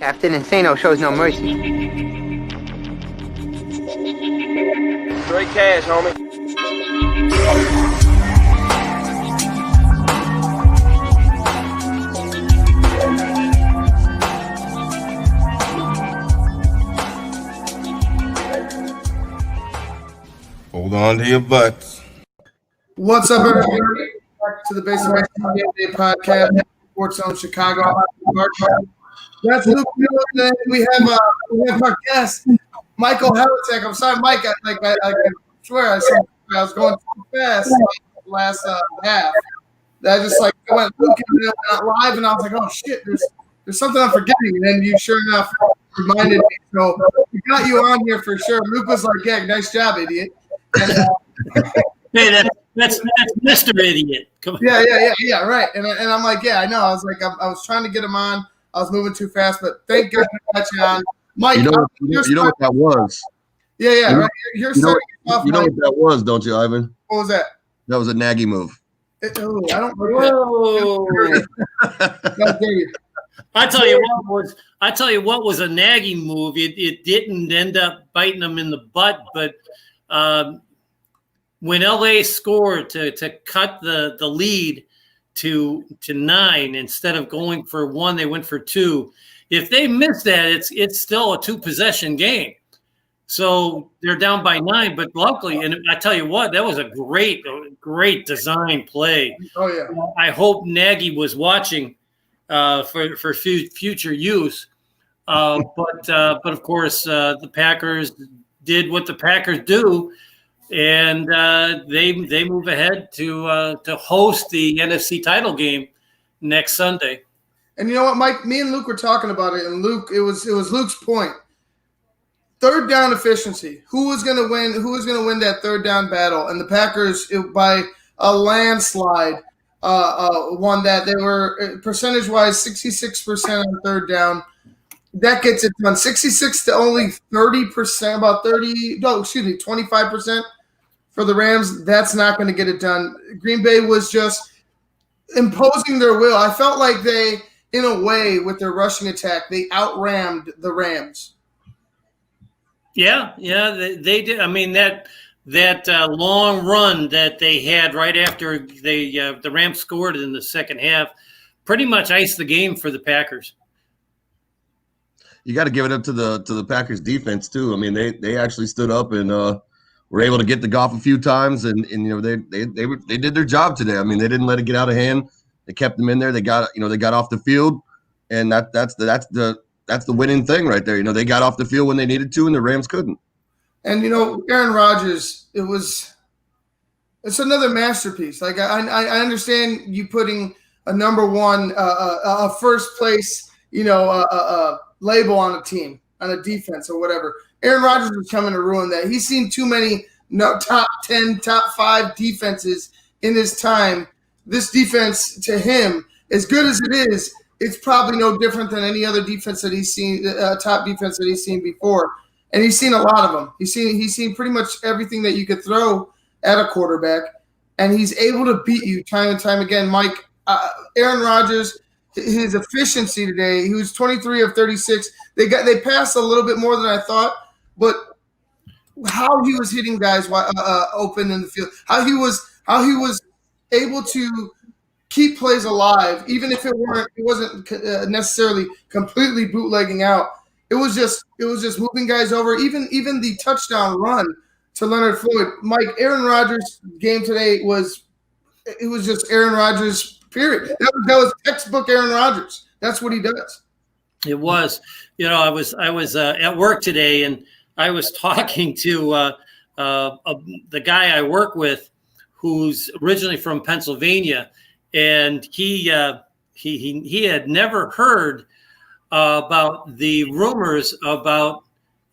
Captain Insano shows no mercy. Straight cash, homie. Hold on to your butts. What's up, everybody? Back to the Baseball Game Day podcast, SportsZone Chicago. That's Luke. We have our guest, Michael Helitek. I'm sorry, Mike. I swear I was going too fast last half. I just went Luke and went live, and I was like, oh shit, there's something I'm forgetting. And then you sure enough reminded me. So we got you on here for sure. Luke was like, yeah, nice job, idiot. And, hey, that's Mr. Idiot. Come on. Yeah, right. And I'm like, yeah, I know. I was like, I was trying to get him on. I was moving too fast, but thank God we got you on. Mike, you know what that was? Yeah, right. You're starting off. You know what that was, don't you, Ivan? What was that? That was a Nagy move. I don't know. Whoa. I tell you what was a nagging move. It didn't end up biting them in the butt, but when LA scored to cut the lead to 9 instead of going for 1, they went for 2. If they miss that, it's still a 2-possession game. So they're down by 9, but luckily, and I tell you what, that was a great design play. Oh yeah. I hope Nagy was watching for future use. But of course, the Packers did what the Packers do, and they move ahead to host the NFC title game next Sunday. And you know what, Mike? Me and Luke were talking about it, and Luke, it was Luke's point. Third down efficiency. Who was going to win? Who was going to win that third down battle? And the Packers, by a landslide, won that. They were percentage-wise 66% on third down. That gets it done. 66 to only 30%, 25% for the Rams. That's not going to get it done. Green Bay was just imposing their will. I felt like they, in a way, with their rushing attack, they outrammed the Rams. Yeah, they did. I mean, that long run that they had right after the Rams scored in the second half pretty much iced the game for the Packers. You got to give it up to the Packers defense too. I mean, they actually stood up and were able to get the Goff a few times, and you know they did their job today. I mean, they didn't let it get out of hand. They kept them in there. They got off the field, and that's the winning thing right there. You know, they got off the field when they needed to, and the Rams couldn't. And you know, Aaron Rodgers, it's another masterpiece. Like I understand you putting a number one, a first place, label on a team, on a defense or whatever. Aaron Rodgers was coming to ruin that. He's seen too many top 10, top 5 defenses in his time. This defense, to him, as good as it is, it's probably no different than any other defense that he's seen, top defense that he's seen before. And he's seen a lot of them. He's seen pretty much everything that you could throw at a quarterback, and he's able to beat you time and time again. Mike, Aaron Rodgers, his efficiency today, he was 23 of 36. They passed a little bit more than I thought, but how he was hitting guys open in the field, how he was able to keep plays alive, even if it wasn't necessarily completely bootlegging out. It was just moving guys over. Even the touchdown run to Leonard Floyd. Mike, Aaron Rodgers' game today was just Aaron Rodgers. Period. That was textbook Aaron Rodgers. That's what he does. It was. I was at work today, and I was talking to the guy I work with, who's originally from Pennsylvania, and he had never heard about the rumors about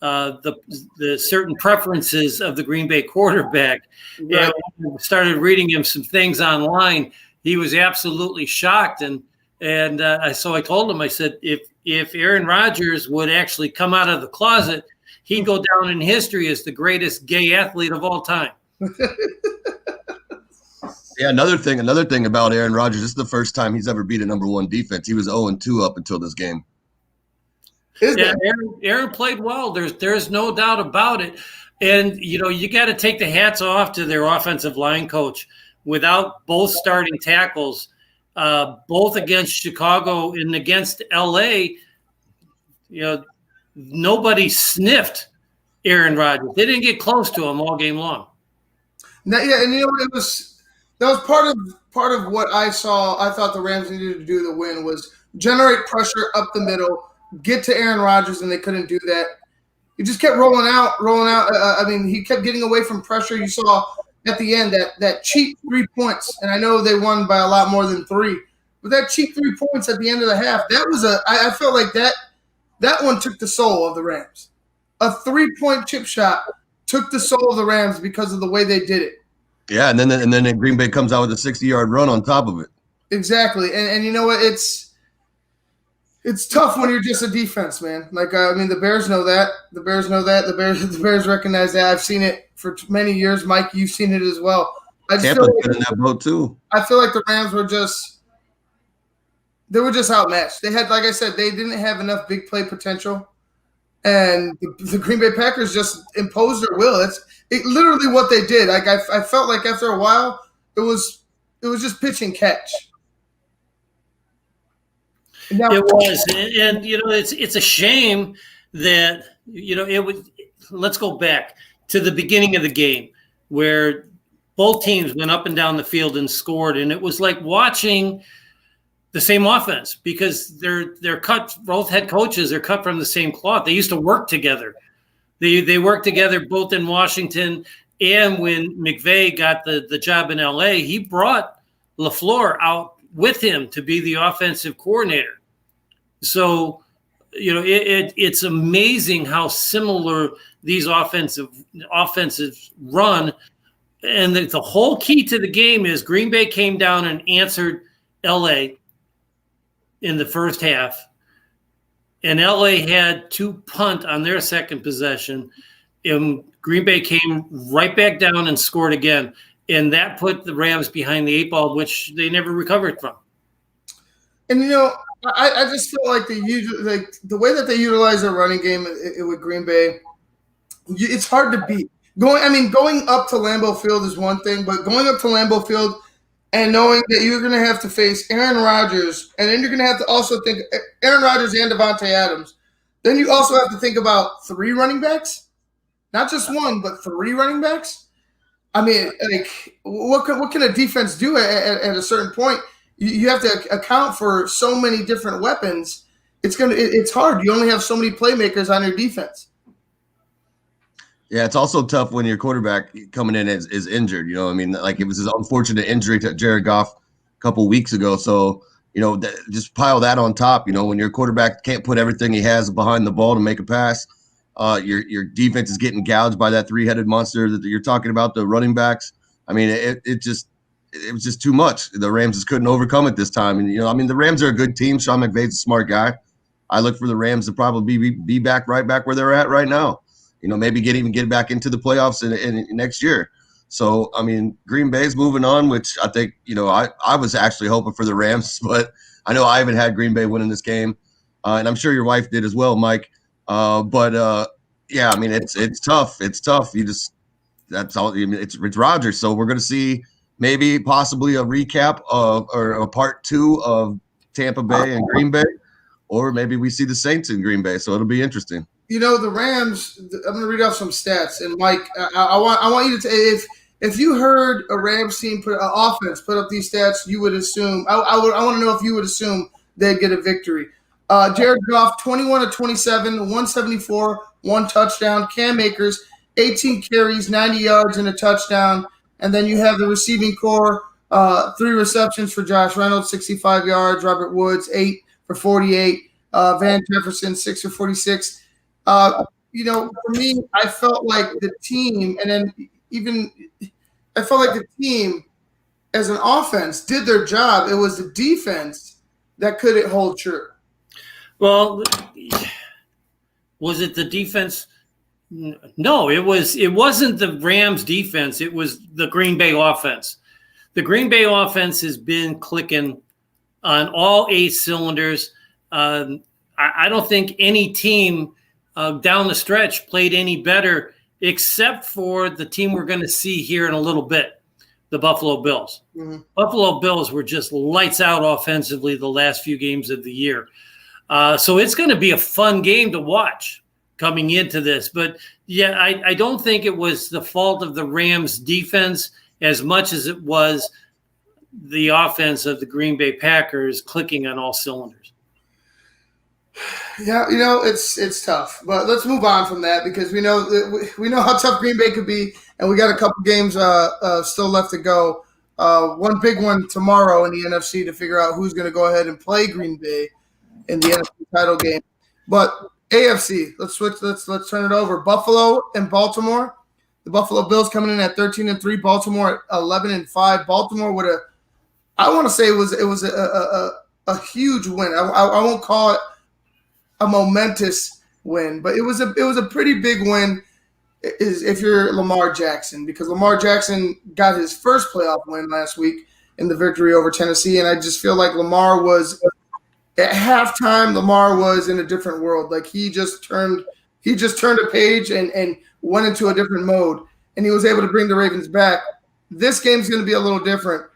the certain preferences of the Green Bay quarterback. Right. And started reading him some things online. He was absolutely shocked, and so I told him, I said, if Aaron Rodgers would actually come out of the closet, he'd go down in history as the greatest gay athlete of all time. Yeah, another thing about Aaron Rodgers, this is the first time he's ever beat a number 1 defense. He was 0-2 up until this game. Yeah, Aaron played well. There's no doubt about it. And, you got to take the hats off to their offensive line coach. Without both starting tackles, both against Chicago and against L.A., nobody sniffed Aaron Rodgers. They didn't get close to him all game long. Now, yeah, and that was part of what I saw. I thought the Rams needed to do to win was generate pressure up the middle, get to Aaron Rodgers, and they couldn't do that. He just kept rolling out. He kept getting away from pressure. You saw at the end that cheap 3 points, and I know they won by a lot more than 3, but that cheap 3 points at the end of the half, I felt like that one took the soul of the Rams. A 3-point chip shot took the soul of the Rams because of the way they did it. Yeah, and then Green Bay comes out with a 60-yard run on top of it. Exactly, and you know what? It's tough when you're just a defense, man. The Bears know that. The Bears recognize that. I've seen it for many years. Mike, you've seen it as well. Tampa's been in that boat too. I feel like the Rams were just outmatched. They had, like I said, they didn't have enough big play potential, and the Green Bay Packers just imposed their will. It's literally what they did. I felt like after a while, it was just pitch and catch. Now, it was, and it's a shame that it would. Let's go back to the beginning of the game where both teams went up and down the field and scored, and it was like watching the same offense because they're cut. Both head coaches are cut from the same cloth. They used to work together. They worked together both in Washington and when McVay got the job in LA, he brought LaFleur out with him to be the offensive coordinator. So, it's amazing how similar these offensive run. And the whole key to the game is Green Bay came down and answered LA in the first half. And LA had to punt on their second possession. And Green Bay came right back down and scored again. And that put the Rams behind the 8 ball, which they never recovered from. And, I just feel like the way that they utilize their running game with Green Bay, it's hard to beat. Going up to Lambeau Field is one thing, but going up to Lambeau Field and knowing that you're going to have to face Aaron Rodgers, and then you're going to have to also think Aaron Rodgers and Devontae Adams. Then you also have to think about 3 running backs, not just 1, but 3 running backs. I mean, what can a defense do at a certain point? You have to account for so many different weapons. It's hard. You only have so many playmakers on your defense. Yeah, it's also tough when your quarterback coming in is injured. It was his unfortunate injury to Jared Goff a couple weeks ago. So, just pile that on top. When your quarterback can't put everything he has behind the ball to make a pass, your defense is getting gouged by that 3-headed monster that you're talking about, the running backs. I mean, it was just too much. The Rams just couldn't overcome it this time. And, the Rams are a good team. Sean McVay's a smart guy. I look for the Rams to probably be right back where they're at right now. Maybe get back into the playoffs in next year. So, Green Bay's moving on, which I think, I was actually hoping for the Rams, but I know I haven't had Green Bay winning this game. And I'm sure your wife did as well, Mike. It's tough. It's tough. That's all. It's Rodgers. So we're going to see maybe possibly a recap or a part 2 of Tampa Bay and Green Bay, or maybe we see the Saints in Green Bay. So it'll be interesting. The Rams. I'm going to read off some stats, and Mike, I want you to if you heard a Rams team offense put up these stats, you would assume. I want to know if you would assume they'd get a victory. Jared Goff, 21 of 27, 174, 1 touchdown. Cam Akers, 18 carries, 90 yards, and a touchdown. And then you have the receiving core, 3 receptions for Josh Reynolds, 65 yards. Robert Woods, 8 for 48. Van Jefferson, 6 for 46. For me, I felt like the team, and then I felt like the team as an offense did their job. It was the defense that couldn't hold true. Well, was it the defense? No, it wasn't the Rams defense. It was the Green Bay offense. The Green Bay offense has been clicking on all 8 cylinders. I don't think any team down the stretch played any better, except for the team we're going to see here in a little bit, the Buffalo Bills. Mm-hmm. Buffalo Bills were just lights out offensively the last few games of the year. So it's going to be a fun game to watch coming into this. But, yeah, I don't think it was the fault of the Rams' defense as much as it was the offense of the Green Bay Packers clicking on all cylinders. Yeah, it's tough, but let's move on from that because we know how tough Green Bay could be, and we got a couple games still left to go. One big one tomorrow in the NFC to figure out who's going to go ahead and play Green Bay in the NFC title game. But AFC, let's switch. Let's turn it over. Buffalo and Baltimore. The Buffalo Bills coming in at 13-3. Baltimore at 11-5. Baltimore with I want to say it was a huge win. I won't call it a momentous win, but it was a pretty big win if you're Lamar Jackson, because Lamar Jackson got his first playoff win last week in the victory over Tennessee, and I just feel like Lamar was at halftime. Lamar was in a different world. Like he just turned a page and went into a different mode, and he was able to bring the Ravens back. This game's going to be a little different.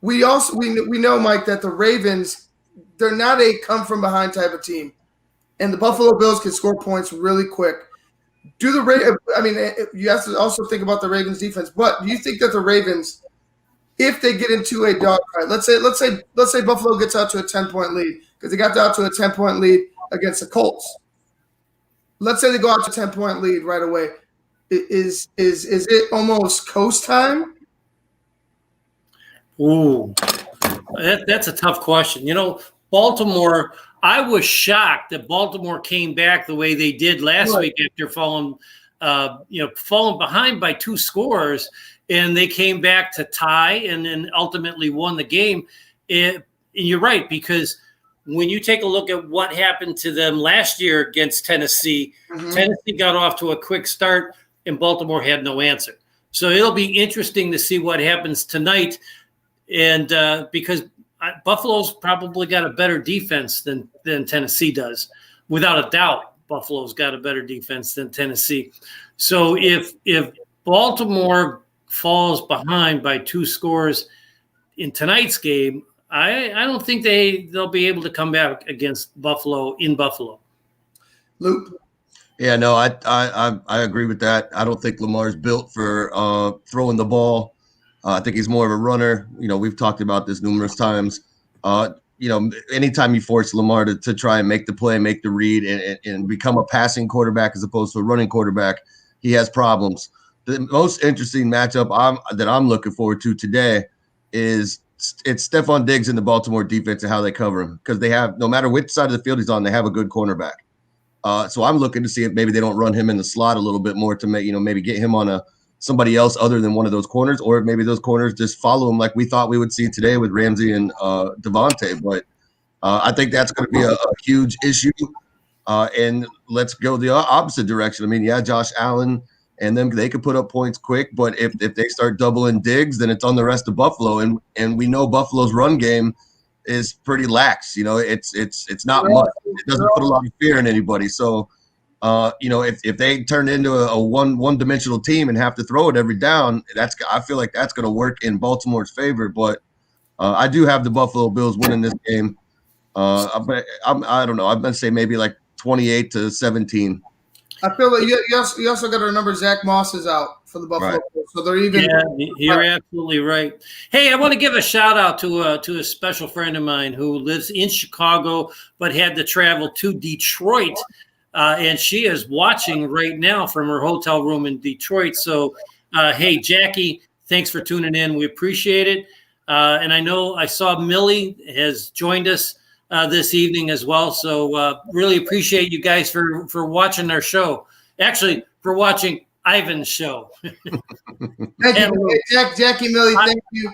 We know, Mike, that the Ravens, they're not a come from behind type of team. And the Buffalo Bills can score points really quick. You have to also think about the Ravens defense. But do you think that the Ravens, if they get into a dogfight, let's say Buffalo gets out to a 10-point lead, because they got out to a 10-point lead against the Colts. Let's say they go out to a 10-point lead right away. Is it almost coast time? Ooh, that's a tough question. Baltimore, I was shocked that Baltimore came back the way they did last week after falling behind by 2 scores, and they came back to tie and then ultimately won the game. And you're right, because when you take a look at what happened to them last year against Tennessee, Tennessee got off to a quick start and Baltimore had no answer. So it'll be interesting to see what happens tonight. And because Buffalo's probably got a better defense than Tennessee does. Without a doubt, Buffalo's got a better defense than Tennessee. So if Baltimore falls behind by 2 scores in tonight's game, I don't think they'll be able to come back against Buffalo in Buffalo. Luke? Yeah, no, I agree with that. I don't think Lamar's built for throwing the ball. I think he's more of a runner. We've talked about this numerous times. Anytime you force Lamar to try and make the play, make the read, and become a passing quarterback as opposed to a running quarterback, he has problems. The most interesting matchup that I'm looking forward to today it's Stephon Diggs in the Baltimore defense and how they cover him, because they have, no matter which side of the field he's on, they have a good cornerback. So I'm looking to see if maybe they don't run him in the slot a little bit more to maybe get him on somebody else other than one of those corners, or maybe those corners just follow him like we thought we would see today with Ramsey and Devontae. But I think that's going to be a huge issue. And let's go the opposite direction. Josh Allen and them, they could put up points quick, but if they start doubling Diggs, then it's on the rest of Buffalo. And we know Buffalo's run game is pretty lax. It's not much. It doesn't put a lot of fear in anybody. So if they turn into a one-dimensional team and have to throw it every down, I feel like that's going to work in Baltimore's favor. But I do have the Buffalo Bills winning this game. I don't know. I'm going to say maybe like 28-17. I feel like you also got to remember Zach Moss is out for the Buffalo Bills, so they're even. Yeah, you're absolutely right. Hey, I want to give a shout out to a special friend of mine who lives in Chicago but had to travel to Detroit. And she is watching right now from her hotel room in Detroit. So, hey, Jackie, thanks for tuning in. We appreciate it. And I saw Millie has joined us this evening as well. So really appreciate you guys for watching our show. Actually, for watching Ivan's show. Thank you, Jackie, Millie. Thank you.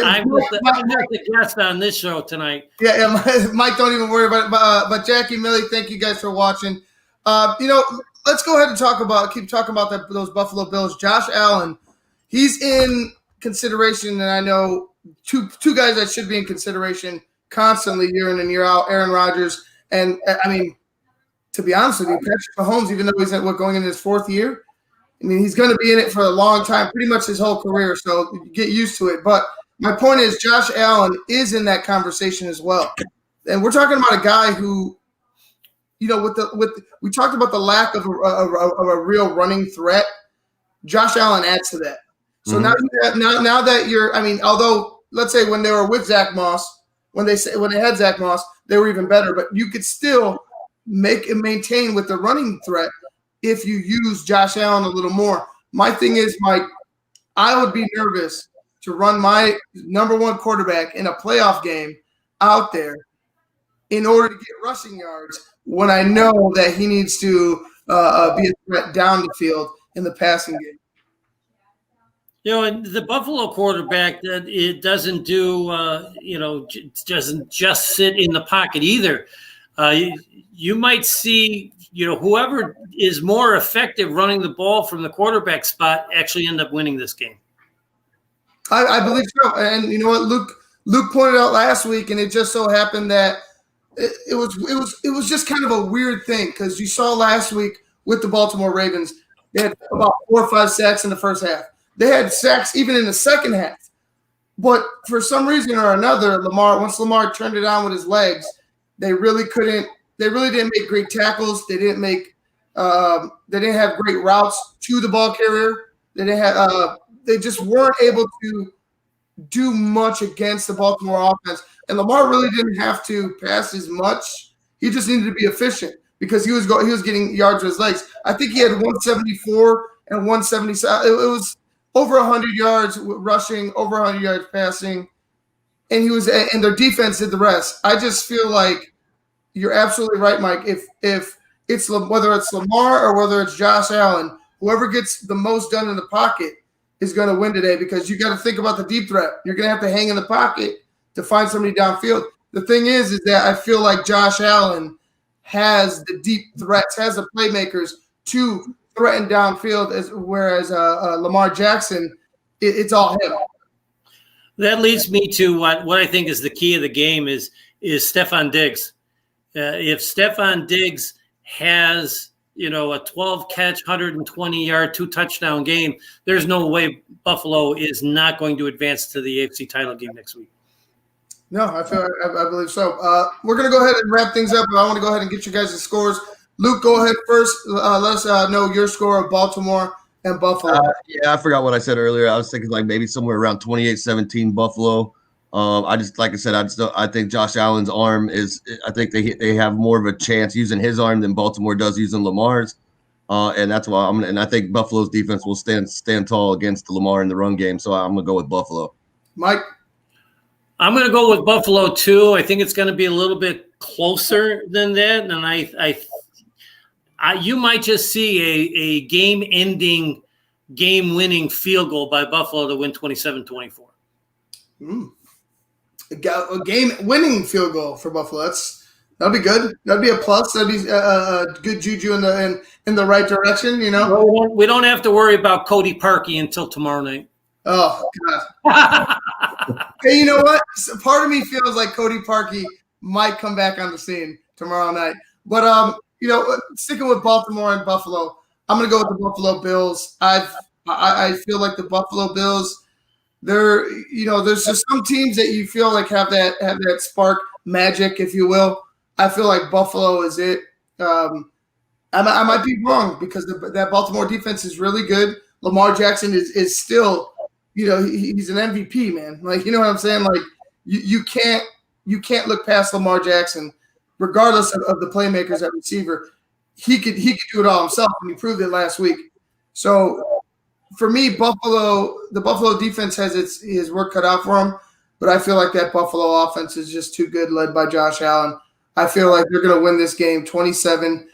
I'm the guest on this show tonight. Yeah, Mike, don't even worry about it. But Jackie, Millie, thank you guys for watching. Let's go ahead and keep talking about those Buffalo Bills. Josh Allen, he's in consideration, and I know two guys that should be in consideration constantly year in and year out, Aaron Rodgers And I mean, to be honest with you, Patrick Mahomes, even though he's going into his 4th year, I mean, he's going to be in it for a long time, pretty much his whole career. So get used to it. But my point is, Josh Allen is in that conversation as well. And we're talking about a guy who, we talked about the lack of a real running threat. Josh Allen adds to that. So now that you're, I mean, although let's say when they were with Zach Moss, when they had Zach Moss, they were even better. But you could still make and maintain with the running threat if you use Josh Allen a little more. My thing is, Mike, I would be nervous to run my number 1 quarterback in a playoff game out there in order to get rushing yards when I know that he needs to be a threat down the field in the passing game. And the Buffalo quarterback, that it doesn't do, doesn't just sit in the pocket either. You might see, whoever is more effective running the ball from the quarterback spot actually end up winning this game. I believe so. And you know what, Luke pointed out last week, and it just so happened that it was just kind of a weird thing, because you saw last week with the Baltimore Ravens, they had about 4 or 5 sacks in the first half. They had sacks even in the second half. But for some reason or another, once Lamar turned it on with his legs, they really didn't make great tackles. They didn't have great routes to the ball carrier. They just weren't able to do much against the Baltimore offense. And Lamar really didn't have to pass as much. He just needed to be efficient because he was getting yards with his legs. I think he had 174 and 177. It was over 100 yards rushing, over 100 yards passing, and their defense did the rest. I just feel like you're absolutely right, Mike. If it's whether it's Lamar or whether it's Josh Allen, whoever gets the most done in the pocket is going to win today, because you got to think about the deep threat. You're going to have to hang in the pocket to find somebody downfield. The thing is that I feel like Josh Allen has the deep threats, has the playmakers to threaten downfield, whereas Lamar Jackson, it's all him. That leads me to what I think is the key of the game is Stephon Diggs. If Stephon Diggs has a 12-catch, 120-yard, 2-touchdown game, there's no way Buffalo is not going to advance to the AFC title game next week. No, I believe so. We're going to go ahead and wrap things up, but I want to go ahead and get you guys the scores. Luke, go ahead first. Let us know your score of Baltimore and Buffalo. I forgot what I said earlier. I was thinking like maybe somewhere around 28-17 Buffalo. I think Josh Allen's arm I think they have more of a chance using his arm than Baltimore does using Lamar's. And that's why I think Buffalo's defense will stand tall against Lamar in the run game. So I'm going to go with Buffalo. Mike? I'm going to go with Buffalo too. I think it's going to be a little bit closer than that. And you might just see a game-ending, game-winning field goal by Buffalo to win 27-24. A game-winning field goal for Buffalo. That'd be good. That'd be a plus. That'd be a good juju in the right direction. We don't have to worry about Cody Parkey until tomorrow night. Oh God. Hey, you know what? Part of me feels like Cody Parkey might come back on the scene tomorrow night. But sticking with Baltimore and Buffalo, I'm going to go with the Buffalo Bills. I feel like the Buffalo Bills. There's just some teams that you feel like have that spark magic, if you will. I feel like Buffalo is it. I might be wrong because that Baltimore defense is really good. Lamar Jackson is still, he's an MVP, man. Like, you know what I'm saying? Like, you can't look past Lamar Jackson, regardless of the playmakers at receiver. He could do it all himself, and he proved it last week. So for me, the Buffalo defense has his work cut out for him, but I feel like that Buffalo offense is just too good, led by Josh Allen. I feel like they're going to win this game 27-17.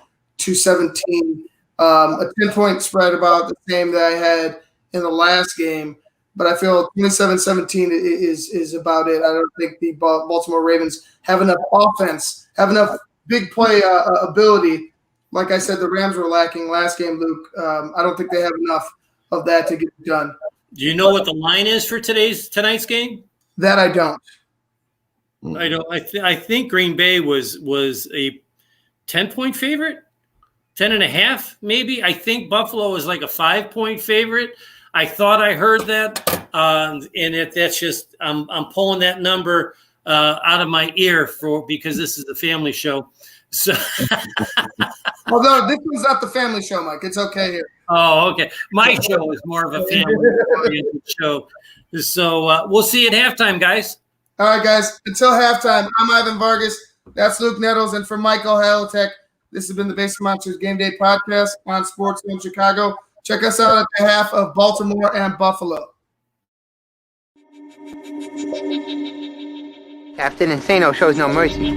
A 10-point spread, about the same that I had in the last game, but I feel 27-17 is about it. I don't think the Baltimore Ravens have enough offense, have enough big play ability. Like I said, the Rams were lacking last game, Luke. I don't think they have enough of that to get it done. Do you know what the line is for tonight's game? That I don't. I don't. I think Green Bay was a 10-point favorite, 10.5 maybe. I think Buffalo is like a 5-point favorite. I thought I heard that, and if that's just I'm pulling that number out of my ear because this is a family show. So, although this was not the family show, Mike, it's okay here. Oh, okay. My show is more of a family-oriented show. So we'll see you at halftime, guys. All right, guys. Until halftime, I'm Ivan Vargas. That's Luke Nettles. And for Michael Halitek, this has been the Basic Monsters Game Day podcast on SportsZone Chicago. Check us out at behalf of Baltimore and Buffalo. Captain Insano shows no mercy.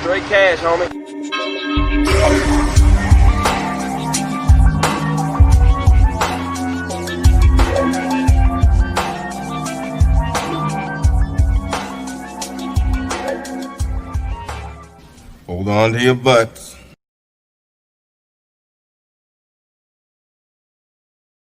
Straight cash, homie. Hold on to your butts.